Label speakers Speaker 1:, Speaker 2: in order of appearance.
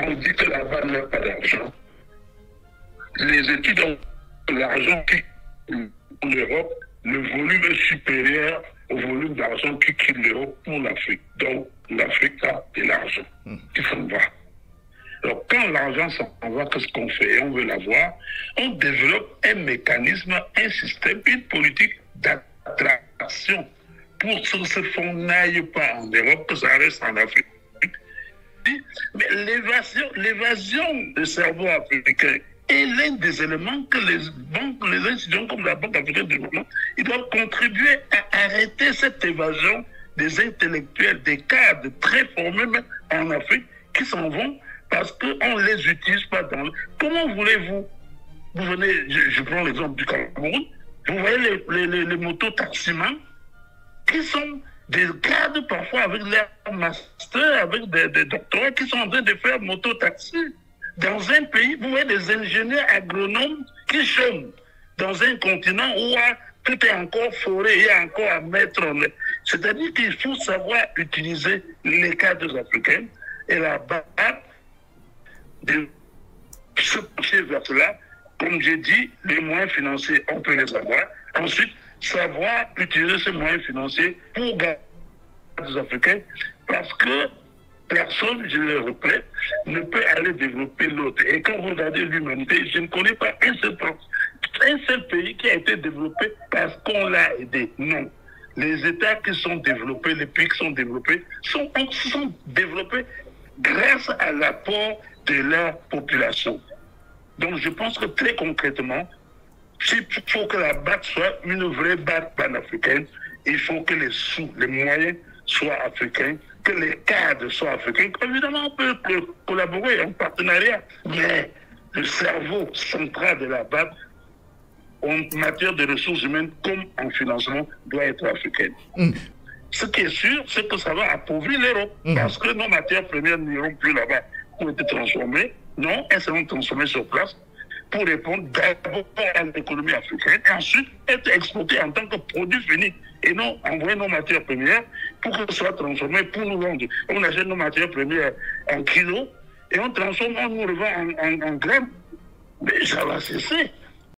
Speaker 1: on dit que là-bas n'a pas d'argent. Les études ont l'argent qui en Europe, le volume est supérieur au volume d'argent qui quitte l'Europe pour l'Afrique. Donc, l'Afrique a de l'argent qui s'en va. Alors, quand l'argent s'en va, qu'est-ce qu'on fait? Et on veut l'avoir. On développe un mécanisme, un système, une politique d'attraction pour que ce fonds n'aille pas en Europe, que ça reste en Afrique. Mais l'évasion du cerveau africain est l'un des éléments que les banques, les institutions comme la Banque africaine de développement, ils doivent contribuer à arrêter cette évasion des intellectuels, des cadres très formés même en Afrique qui s'en vont parce qu'on ne les utilise pas dans le... Comment voulez-vous, vous venez, je prends l'exemple du Cameroun, vous voyez les motos-taximans qui sont des cadres parfois avec leur master, avec des doctorats qui sont en train de faire moto-taxi. Dans un pays, vous voyez des ingénieurs agronomes qui chôment dans un continent où tout est encore forêt, il y a encore à mettre en... C'est-à-dire qu'il faut savoir utiliser les cadres africains et la base de se pencher vers cela. Comme j'ai dit, les moyens financiers, on peut les avoir. Ensuite, savoir utiliser ces moyens financiers pour garder les Africains parce que personne, je le répète, ne peut aller développer l'autre. Et quand vous regardez l'humanité, je ne connais pas un seul pays qui a été développé parce qu'on l'a aidé. Non. Les États qui sont développés, les pays qui sont développés, sont développés grâce à l'apport de leur population. Donc je pense que très concrètement, s'il faut que la BAC soit une vraie BAC panafricaine, il faut que les moyens soient africains, que les cadres soient africains. Évidemment, on peut collaborer en partenariat, mais le cerveau central de la BAC, en matière de ressources humaines comme en financement, doit être africain. Ce qui est sûr, c'est que ça va appauvrir l'Europe, parce que nos matières premières n'iront plus là-bas pour être transformées. Non, elles seront transformées sur place pour répondre d'abord à l'économie africaine et ensuite être exportées en tant que produit fini et non envoyer nos matières premières pour que ce soit transformé pour nous vendre. On achète nos matières premières en kilos et on transforme, on nous revend en grammes. Mais ça va cesser.